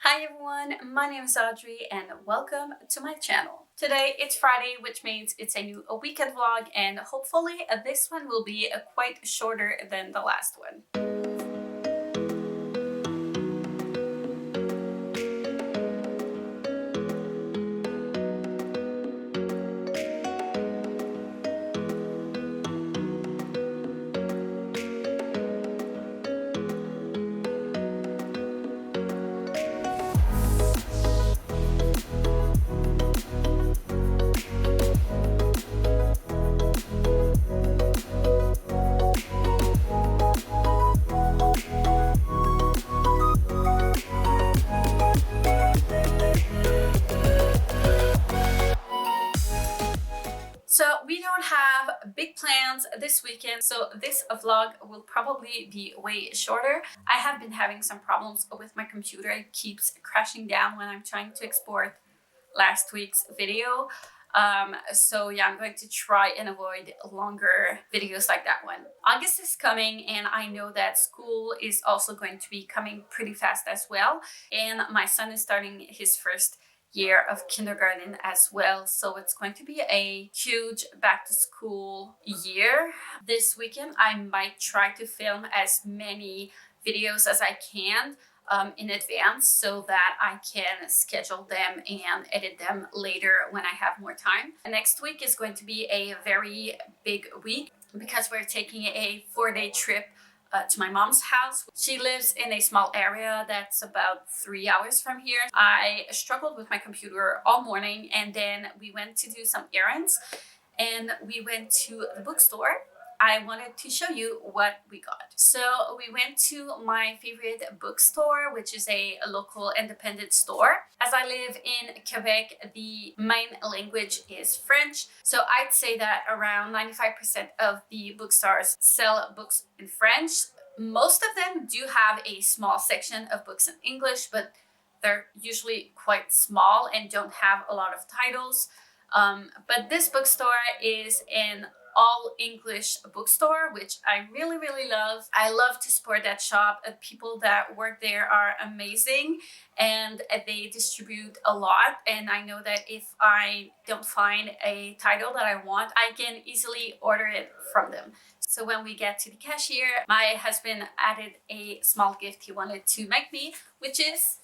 Hi everyone, my name is Audrey and welcome to my channel. Today it's Friday, which means it's a new weekend vlog, and hopefully this one will be quite shorter than the last one. So we don't have big plans this weekend, so this vlog will probably be way shorter. I have been having some problems with my computer. It keeps crashing down when I'm trying to export last week's video. So yeah, I'm going to try and avoid longer videos like that one. August is coming and I know that school is also going to be coming pretty fast as well. And my son is starting his first year of kindergarten as well, so it's going to be a huge back to school year. This weekend I might try to film as many videos as I can in advance so that I can schedule them and edit them later when I have more time. Next week is going to be a very big week because we're taking a 4-day trip to my mom's house. She lives in a small area that's about 3 hours from here. I struggled with my computer all morning, and then we went to do some errands and we went to the bookstore. I wanted to show you what we got. So we went to my favorite bookstore, which is a local independent store. As I live in Quebec, the main language is French. So I'd say that around 95% of the bookstores sell books in French. Most of them do have a small section of books in English, but they're usually quite small and don't have a lot of titles. But this bookstore is an all English bookstore, which I really love. I love to support that shop. People that work there are amazing and they distribute a lot. And I know that if I don't find a title that I want, I can easily order it from them. So when we get to the cashier, my husband added a small gift he wanted to make me, which is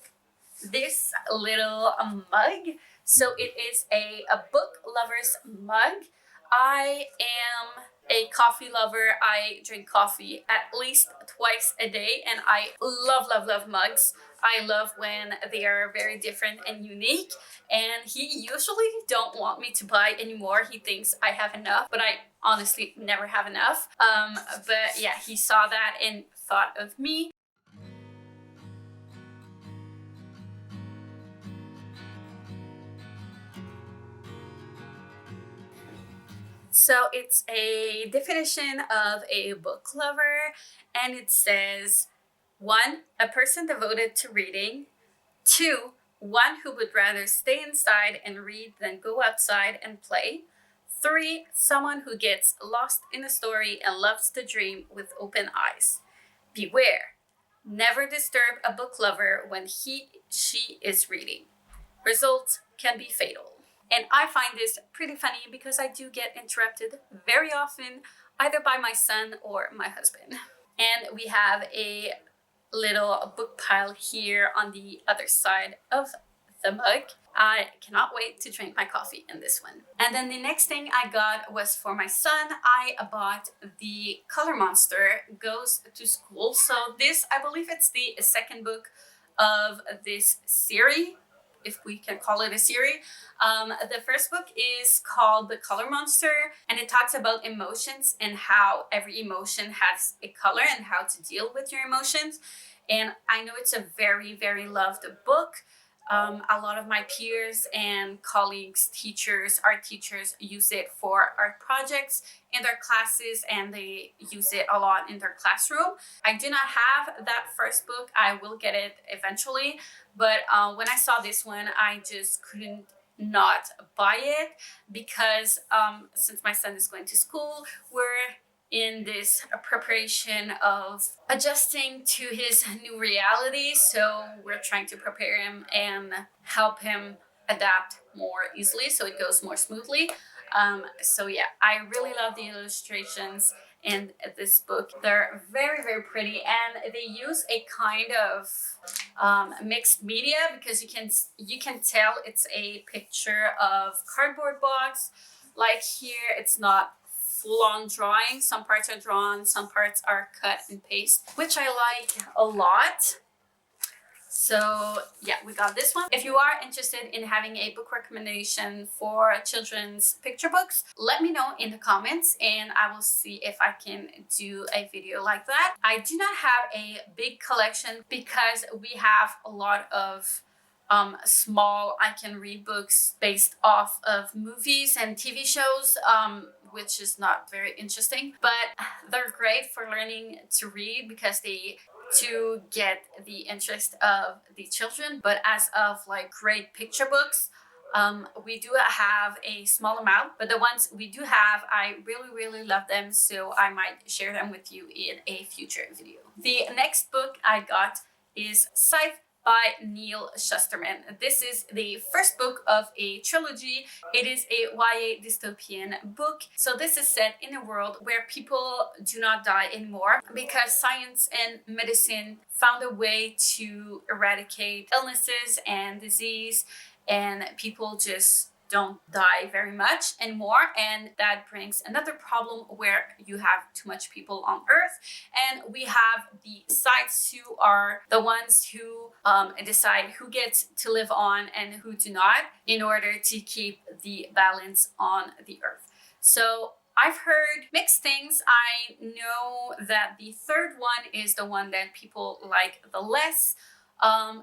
this little mug. So it is a book lover's mug. I am a coffee lover. I drink coffee at least twice a day and I love mugs. I love when they are very different and unique, and he usually don't want me to buy anymore. He thinks I have enough, but I honestly never have enough. But yeah, he saw that and thought of me. So it's a definition of a book lover, and it says 1, a person devoted to reading. 2, one who would rather stay inside and read than go outside and play. 3, someone who gets lost in a story and loves to dream with open eyes. Beware, never disturb a book lover when she is reading. Results can be fatal. And I find this pretty funny because I do get interrupted very often, either by my son or my husband. And we have a little book pile here on the other side of the mug. I cannot wait to drink my coffee in this one. And then the next thing I got was for my son. I bought the Color Monster Goes to School. So this, I believe it's the second book of this series, if we can call it a series. The first book is called The Color Monster, and it talks about emotions and how every emotion has a color and how to deal with your emotions. And I know it's a very loved book. A lot of my peers and colleagues, teachers, art teachers use it for art projects in their classes, and they use it a lot in their classroom. I do not have that first book. I will get it eventually, but when I saw this one, I just couldn't not buy it because since my son is going to school, we're in this preparation of adjusting to his new reality. So we're trying to prepare him and help him adapt more easily so it goes more smoothly. So yeah, I really love the illustrations in this book. They're very, very pretty, and they use a kind of mixed media, because you can tell it's a picture of cardboard box. Like here, it's not full-on drawing. Some parts are drawn, some parts are cut and paste, which I like a lot. So yeah, we got this one. If you are interested in having a book recommendation for children's picture books, let me know in the comments and I will see if I can do a video like that. I do not have a big collection because we have a lot of small I can read books based off of movies and TV shows, which is not very interesting, but they're great for learning to read because they to get the interest of the children. But as of like great picture books, we do have a small amount, but the ones we do have, I really, really love them, so I might share them with you in a future video. The next book I got is Scythe by Neil Shusterman. This is the first book of a trilogy. It is a YA dystopian book. So this is set in a world where people do not die anymore because science and medicine found a way to eradicate illnesses and disease, and people just don't die very much anymore. And that brings another problem where you have too much people on Earth, and we have the Scythes who are the ones who decide who gets to live on and who do not, in order to keep the balance on the Earth. So I've heard mixed things. I know that the third one is the one that people like the less.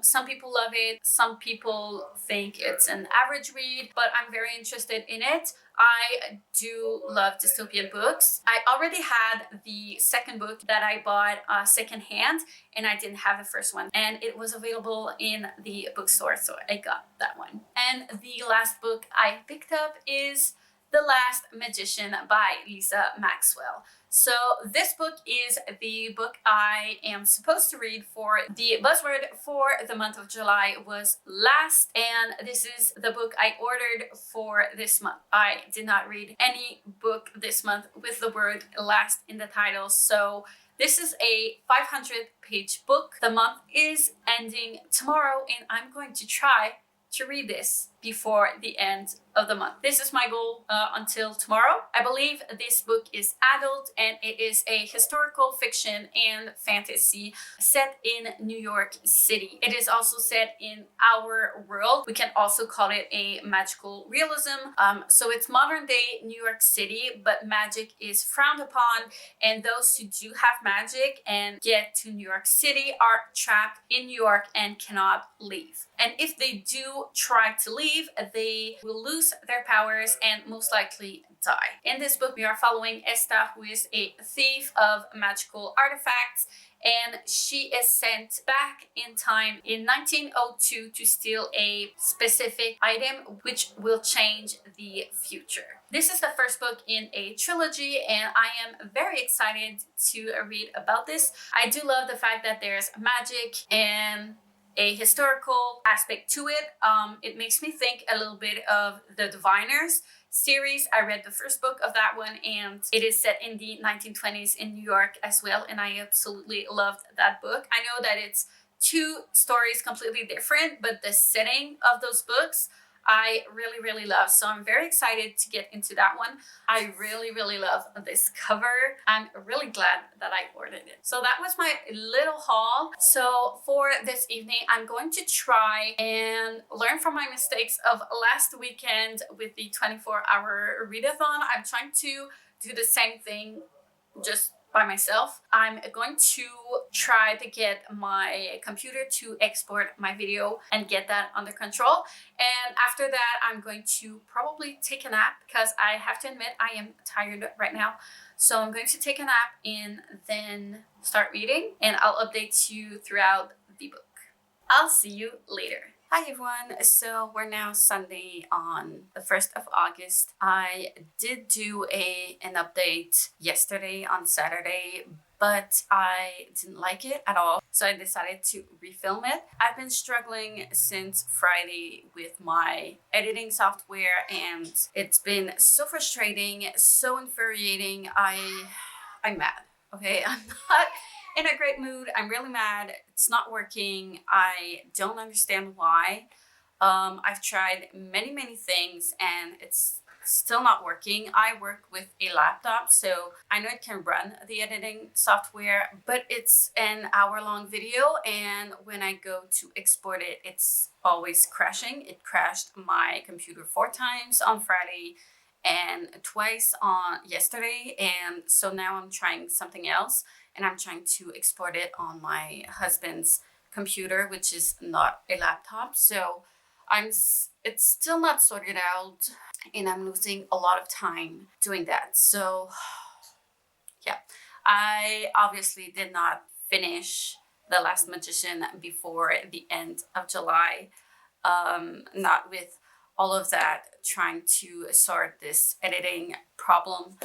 Some people love it, some people think it's an average read, but I'm very interested in it. I do love dystopian books. I already had the second book that I bought secondhand, and I didn't have the first one, and it was available in the bookstore, so I got that one. And the last book I picked up is The Last Magician by Lisa Maxwell. So this book is the book I am supposed to read for the buzzword for the month of July was last, and this is the book I ordered for this month. I did not read any book this month with the word last in the title, so this is a 500-page book. The month is ending tomorrow, and I'm going to try to read this before the end of the month. This is my goal until tomorrow. I believe this book is adult, and it is a historical fiction and fantasy set in New York City. It is also set in our world. We can also call it a magical realism. So it's modern day New York City, but magic is frowned upon, and those who do have magic and get to New York City are trapped in New York and cannot leave. And if they do try to leave, they will lose their powers and most likely die. In this book, we are following Esta, who is a thief of magical artifacts, and she is sent back in time in 1902 to steal a specific item which will change the future. This is the first book in a trilogy, and I am very excited to read about this. I do love the fact that there's magic and a historical aspect to it. It makes me think a little bit of the Diviners series. I read the first book of that one, and it is set in the 1920s in New York as well, and I absolutely loved that book. I know that it's two stories completely different, but the setting of those books I really, really love. So I'm very excited to get into that one. I really, really love this cover. I'm really glad that I ordered it. So that was my little haul. So for this evening, I'm going to try and learn from my mistakes of last weekend with the 24-hour readathon. I'm trying to do the same thing just by myself. I'm going to try to get my computer to export my video and get that under control. And after that, I'm going to probably take a nap because I have to admit I am tired right now. So I'm going to take a nap and then start reading, and I'll update you throughout the book. I'll see you later. Hi everyone, so we're now Sunday on the 1st of August. I did do an update yesterday on Saturday, but I didn't like it at all, so I decided to refilm it. I've been struggling since Friday with my editing software and it's been so frustrating, so infuriating. I'm mad, okay? I'm not in a great mood. I'm really mad. It's not working. I don't understand why. I've tried many things and it's still not working. I work with a laptop, so I know it can run the editing software, but it's an hour-long video, and when I go to export it, it's always crashing. It crashed my computer 4 times on Friday and twice on yesterday, and so now I'm trying something else, and I'm trying to export it on my husband's computer, which is not a laptop. So it's still not sorted out, and I'm losing a lot of time doing that. So yeah, I obviously did not finish The Last Magician before the end of July. Not with all of that trying to sort this editing problem.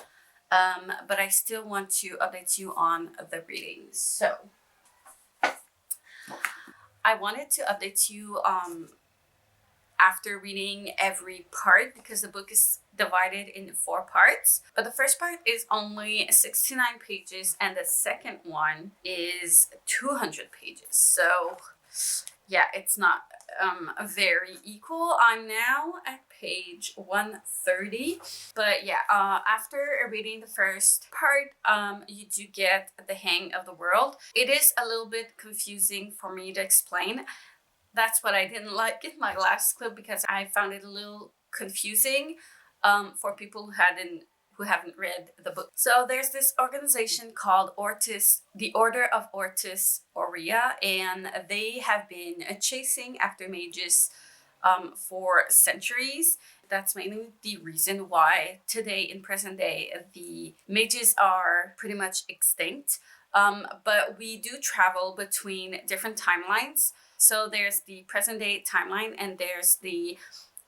But I still want to update you on the readings. So I wanted to update you after reading every part, because the book is divided in 4 parts. But the first part is only 69 pages and the second one is 200 pages. So yeah, it's not very equal. I'm now at page 130. But yeah, after reading the first part, you do get the hang of the world. It is a little bit confusing for me to explain. That's what I didn't like in my last clip, because I found it a little confusing for people who haven't read the book. So there's this organization called the Order of Ortis Aurea, and they have been chasing after mages for centuries. That's mainly the reason why today, in present day, the mages are pretty much extinct. But we do travel between different timelines. So there's the present day timeline and there's the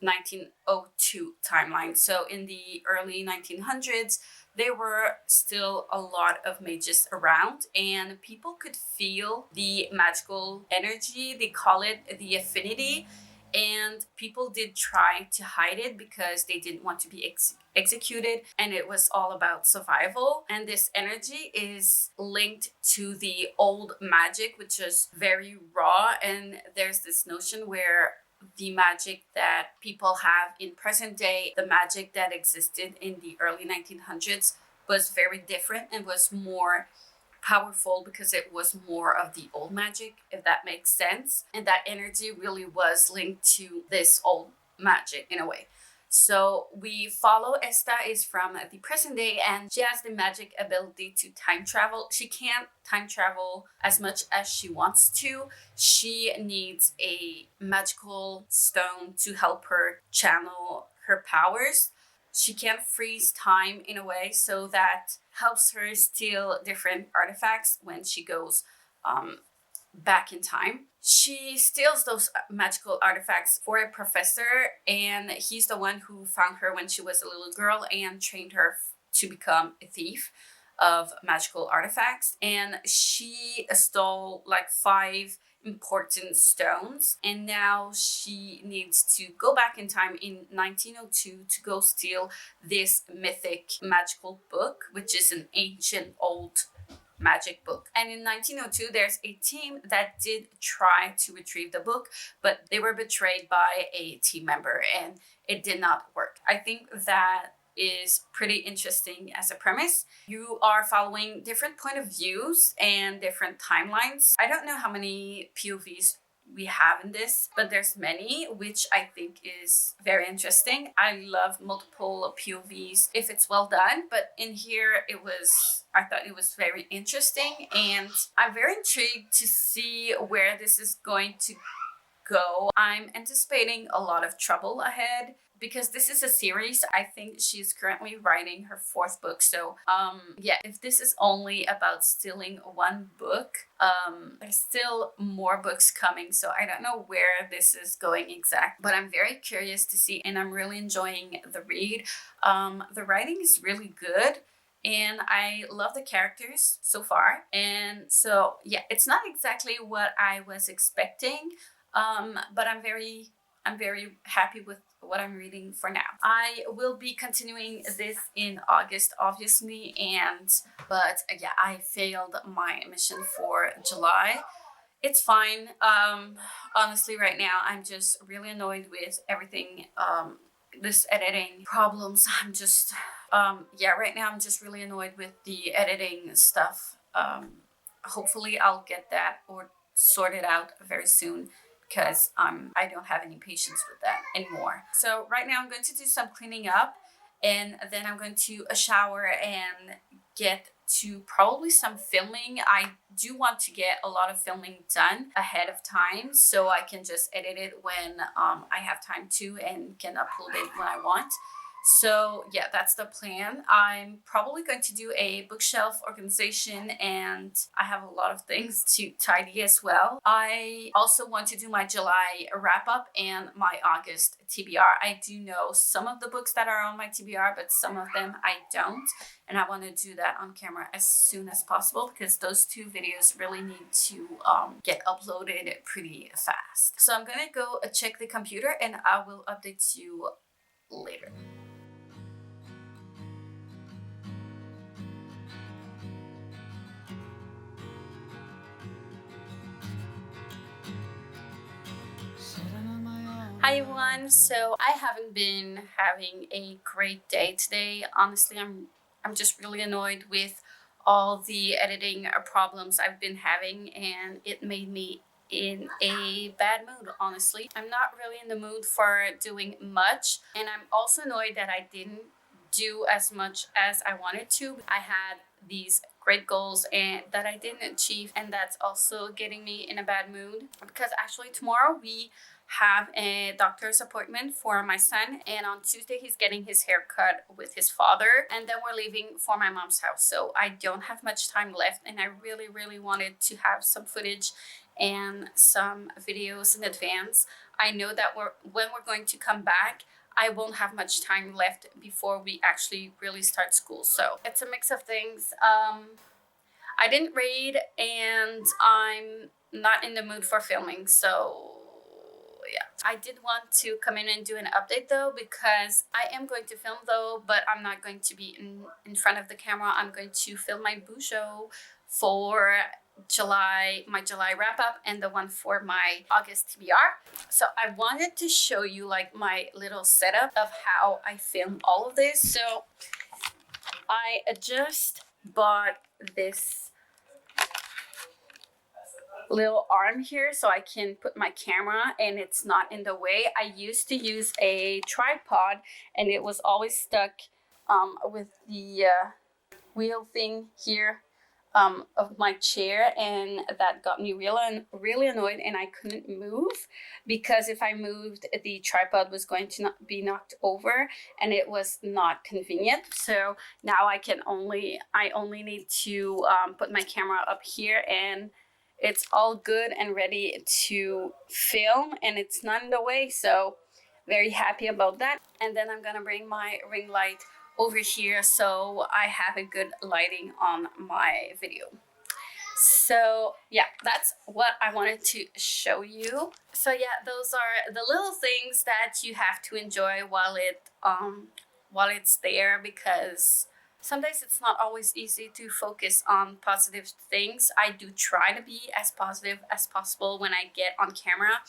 1902 timeline. So in the early 1900s, there were still a lot of mages around and people could feel the magical energy. They call it the affinity. And people did try to hide it because they didn't want to be executed, and it was all about survival. And this energy is linked to the old magic, which is very raw, and there's this notion where the magic that people have in present day, the magic that existed in the early 1900s, was very different and was more powerful because it was more of the old magic, if that makes sense. And that energy really was linked to this old magic in a way. So we follow Esta is from the present day, and she has the magic ability to time travel. She can't time travel as much as she wants to. She needs a magical stone to help her channel her powers. She can't freeze time in a way, so that helps her steal different artifacts when she goes back in time. She steals those magical artifacts for a professor, and he's the one who found her when she was a little girl and trained her to become a thief of magical artifacts. And she stole like 5 important stones, and now she needs to go back in time in 1902 to go steal this mythic magical book, which is an ancient old magic book. And in 1902 there's a team that did try to retrieve the book, but they were betrayed by a team member and it did not work. I think that is pretty interesting as a premise. You are following different point of views and different timelines. I don't know how many POVs we have in this, but there's many, which I think is very interesting. I love multiple POVs if it's well done, but in here I thought it was very interesting, and I'm very intrigued to see where this is going to go. I'm anticipating a lot of trouble ahead, because this is a series, I think she's currently writing her 4th book. So yeah, if this is only about stealing one book, there's still more books coming. So I don't know where this is going exact, but I'm very curious to see, and I'm really enjoying the read. The writing is really good, and I love the characters so far. And so yeah, it's not exactly what I was expecting, but I'm very happy with what I'm reading for now. I will be continuing this in August, obviously, but yeah, I failed my mission for July. It's fine. Honestly, right now I'm just really annoyed with everything. This editing problems. I'm just yeah, right now I'm just really annoyed with the editing stuff. Hopefully I'll get that or sorted out very soon, because I don't have any patience with that anymore. So right now I'm going to do some cleaning up, and then I'm going to shower and get to probably some filming. I do want to get a lot of filming done ahead of time, so I can just edit it when I have time to, and can upload it when I want. So yeah, that's the plan. I'm probably going to do a bookshelf organization, and I have a lot of things to tidy as well. I also want to do my July wrap up and my August TBR. I do know some of the books that are on my TBR, but some of them I don't. And I want to do that on camera as soon as possible, because those 2 videos really need to get uploaded pretty fast. So I'm gonna go check the computer, and I will update you later. Hi everyone. So I haven't been having a great day today. Honestly, I'm just really annoyed with all the editing problems I've been having, and it made me in a bad mood, honestly. I'm not really in the mood for doing much, and I'm also annoyed that I didn't do as much as I wanted to. I had these great goals and that I didn't achieve, and that's also getting me in a bad mood, because actually tomorrow we have a doctor's appointment for my son, and on Tuesday he's getting his hair cut with his father, and then we're leaving for my mom's house. So I don't have much time left, and I really wanted to have some footage and some videos in advance. I know that when we're going to come back, I won't have much time left before we actually really start school. So it's a mix of things. I didn't read, and I'm not in the mood for filming, so yeah. I did want to come in and do an update though, because I am going to film though, but I'm not going to be in front of the camera. I'm going to film my boo show for July, my July wrap up, and the one for my August TBR. So I wanted to show you like my little setup of how I film all of this. So I just bought this little arm here so I can put my camera and it's not in the way. I used to use a tripod, and it was always stuck with the wheel thing here of my chair, and that got me really annoyed, and I couldn't move, because if I moved, the tripod was going to be knocked over, and it was not convenient. So now I only need to put my camera up here, and it's all good and ready to film, and it's not in the way. So very happy about that. And then I'm gonna bring my ring light over here so I have a good lighting on my video. So yeah, that's what I wanted to show you. So yeah, those are the little things that you have to enjoy while it's there, because some days it's not always easy to focus on positive things. I do try to be as positive as possible when I get on camera.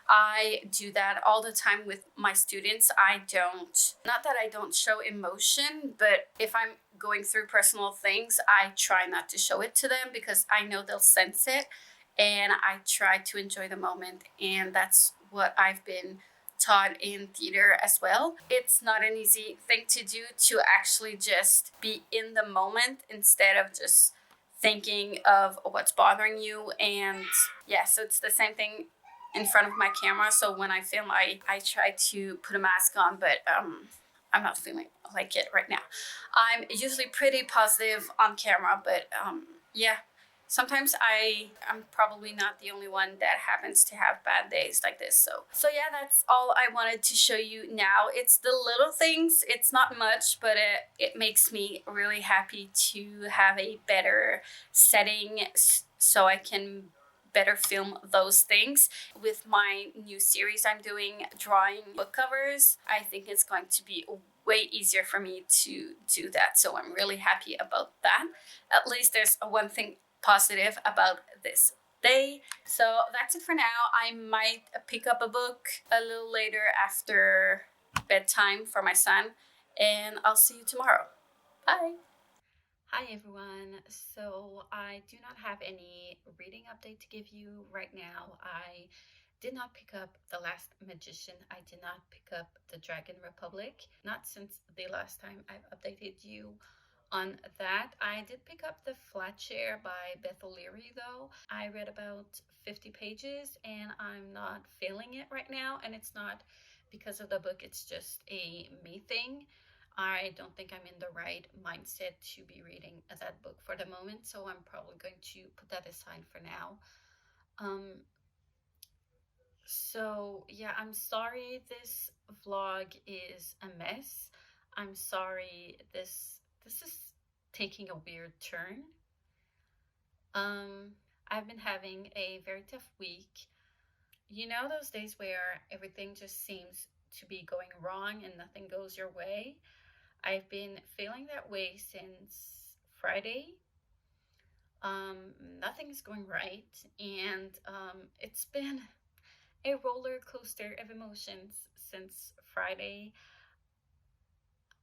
I do that all the time with my students. Not that I don't show emotion, but if I'm going through personal things, I try not to show it to them, because I know they'll sense it, and I try to enjoy the moment. And that's what I've been taught in theater as well. It's not an easy thing to do, to actually just be in the moment instead of just thinking of what's bothering you. And yeah, so it's the same thing in front of my camera. So when I film, I try to put a mask on, but I'm not feeling like it right now. I'm usually pretty positive on camera, but yeah, sometimes I'm probably not the only one that happens to have bad days like this. So yeah, that's all I wanted to show you now. It's the little things. It's not much, but it makes me really happy to have a better setting so I can better film those things. With my new series I'm doing, drawing book covers, I think it's going to be way easier for me to do that. So I'm really happy about that. At least there's one thing positive about this day. So that's it for now. I might pick up a book a little later after bedtime for my son, and I'll see you tomorrow. Bye. Hi everyone. So I do not have any reading update to give you right now. I did not pick up The Last Magician. I did not pick up The Dragon Republic. Not since the last time I've updated you on that. I did pick up The Flat Chair by Beth O'Leary though. I read about 50 pages and I'm not feeling it right now, and it's not because of the book, it's just a me thing. I don't think I'm in the right mindset to be reading that book for the moment, so I'm probably going to put that aside for now. So yeah, I'm sorry this vlog is a mess. I'm sorry this is taking a weird turn. I've been having a very tough week. You know those days where everything just seems to be going wrong and nothing goes your way? I've been feeling that way since Friday. Nothing's going right, and it's been a roller coaster of emotions since Friday.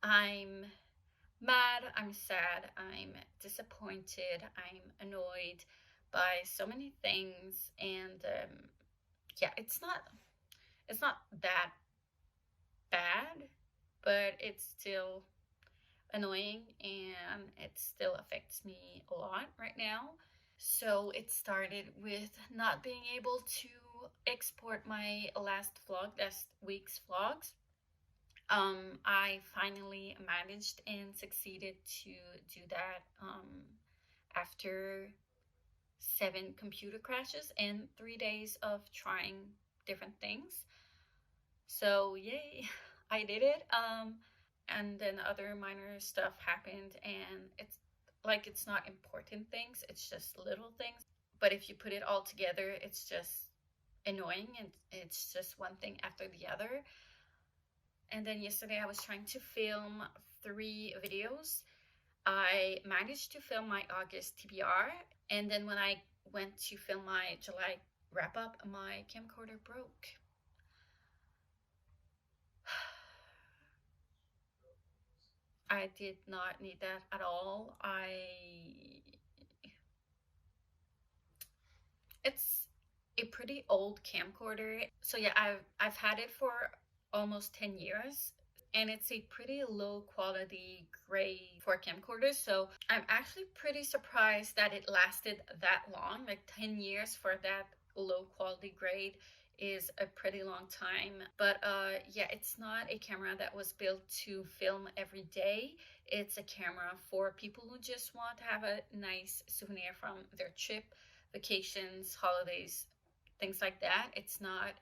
I'm mad, I'm sad, I'm disappointed, I'm annoyed by so many things, and yeah, it's not that bad, but it's still annoying and it still affects me a lot right now. So it started with not being able to export my last week's vlogs. I finally managed and succeeded to do that after 7 computer crashes and 3 days of trying different things. So yay, I did it. And then other minor stuff happened, and it's not important things, it's just little things. But if you put it all together, it's just annoying, and it's just one thing after the other. And then yesterday I was trying to film 3 videos. I managed to film my August TBR, and then when I went to film my July wrap up, my camcorder broke. I did not need that at all. It's a pretty old camcorder. So yeah, I've had it for almost 10 years, and it's a pretty low quality gray for camcorders. So I'm actually pretty surprised that it lasted that long. Like 10 years for that low quality grade is a pretty long time. But yeah, it's not a camera that was built to film every day. It's a camera for people who just want to have a nice souvenir from their trip, vacations, holidays, things like that. It's not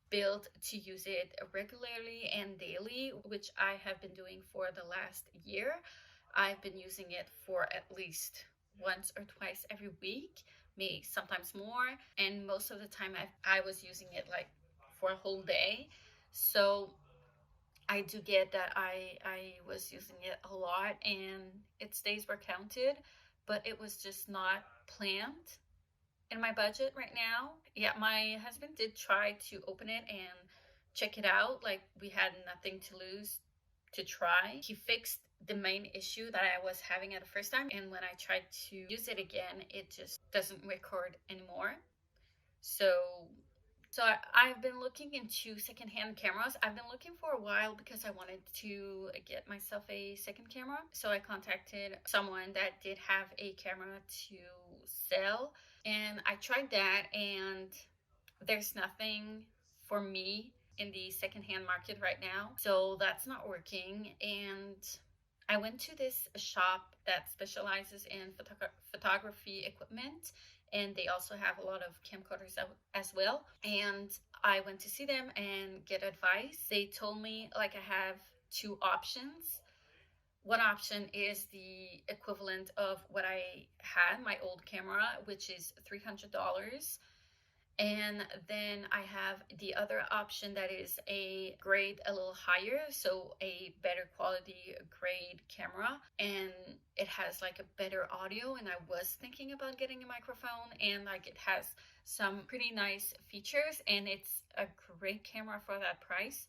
built to use it regularly and daily, which I have been doing for the last year. I've been using it for at least once or twice every week, maybe sometimes more, and most of the time I was using it like for a whole day. So I do get that I was using it a lot and its days were counted, but it was just not planned in my budget right now. Yeah, my husband did try to open it and check it out. Like, we had nothing to lose to try. He fixed the main issue that I was having at the first time, and when I tried to use it again, it just doesn't record anymore. So I've been looking into secondhand cameras. I've been looking for a while because I wanted to get myself a second camera. So I contacted someone that did have a camera to sell, and I tried that, and there's nothing for me in the secondhand market right now, so that's not working. And I went to this shop that specializes in photography equipment, and they also have a lot of camcorders as well. And I went to see them and get advice. They told me like I have two options. One option is the equivalent of what I had, my old camera, which is $300. And then I have the other option that is a grade a little higher, so a better quality grade camera, and it has like a better audio. And I was thinking about getting a microphone, and like it has some pretty nice features, and it's a great camera for that price.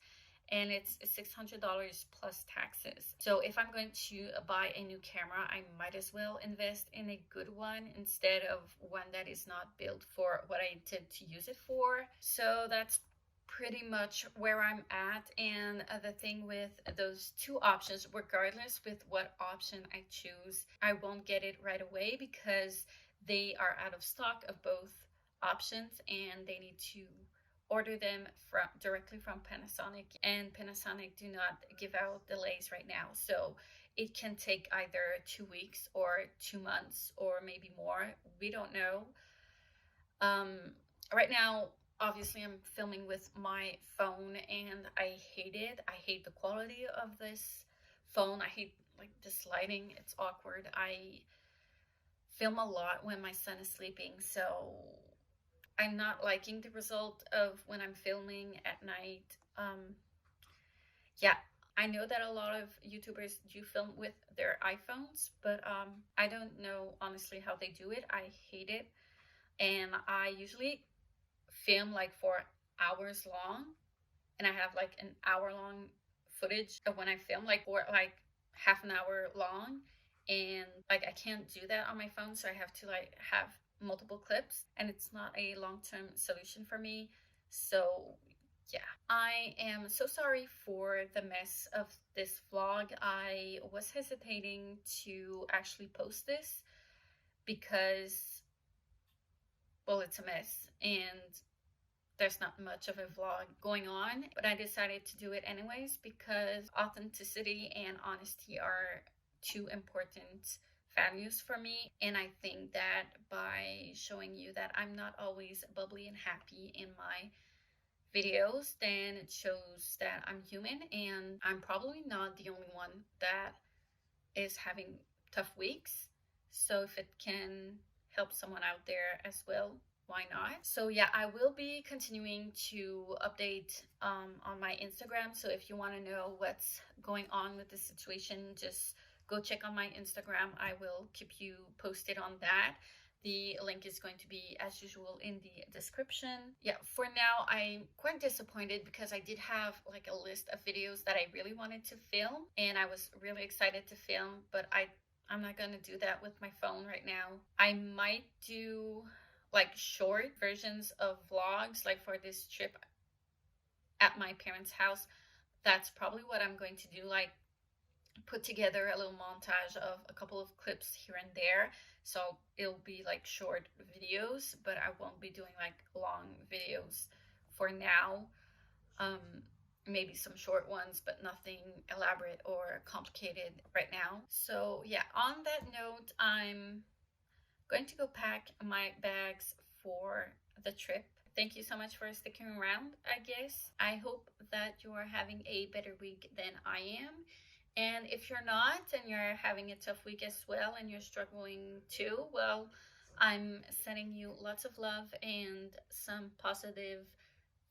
And it's $600 plus taxes. So if I'm going to buy a new camera, I might as well invest in a good one instead of one that is not built for what I intend to use it for. So that's pretty much where I'm at. And the thing with those two options, regardless with what option I choose, I won't get it right away because they are out of stock of both options, and they need to order them directly from Panasonic, and Panasonic do not give out delays right now, so it can take either 2 weeks or 2 months or maybe more. We don't know. Right now, obviously I'm filming with my phone, and I hate it. I hate the quality of this phone. I hate like this lighting. It's awkward. I film a lot when my son is sleeping, so I'm not liking the result of when I'm filming at night. Yeah, I know that a lot of YouTubers do film with their iPhones, but I don't know honestly how they do it. I hate it. And I usually film like for hours long, and I have like an hour long footage of when I film, like for like half an hour long. And like I can't do that on my phone, so I have to like have multiple clips, and it's not a long-term solution for me. So yeah, I am so sorry for the mess of this vlog. I was hesitating to actually post this because, well, it's a mess and there's not much of a vlog going on, but I decided to do it anyways because authenticity and honesty are two important values for me. And I think that by showing you that I'm not always bubbly and happy in my videos, then it shows that I'm human, and I'm probably not the only one that is having tough weeks. So if it can help someone out there as well, why not? So yeah, I will be continuing to update on my Instagram. So if you want to know what's going on with the situation, just go check on my Instagram. I will keep you posted on that. The link is going to be, as usual, in the description. Yeah, for now, I'm quite disappointed because I did have like a list of videos that I really wanted to film, and I was really excited to film, but I'm not gonna do that with my phone right now. I might do like short versions of vlogs, like for this trip at my parents' house. That's probably what I'm going to do, like put together a little montage of a couple of clips here and there. So it'll be like short videos, but I won't be doing like long videos for now. Maybe some short ones, but nothing elaborate or complicated right now. So yeah, on that note, I'm going to go pack my bags for the trip. Thank you so much for sticking around, I guess. I hope that you are having a better week than I am. And if you're not, and you're having a tough week as well, and you're struggling too, well, I'm sending you lots of love and some positive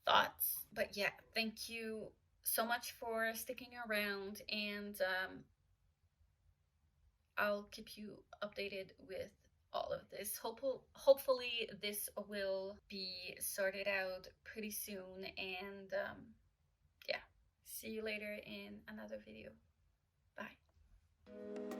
thoughts. But yeah, thank you so much for sticking around, and I'll keep you updated with all of this. Hopefully this will be sorted out pretty soon, and yeah, see you later in another video. Bye.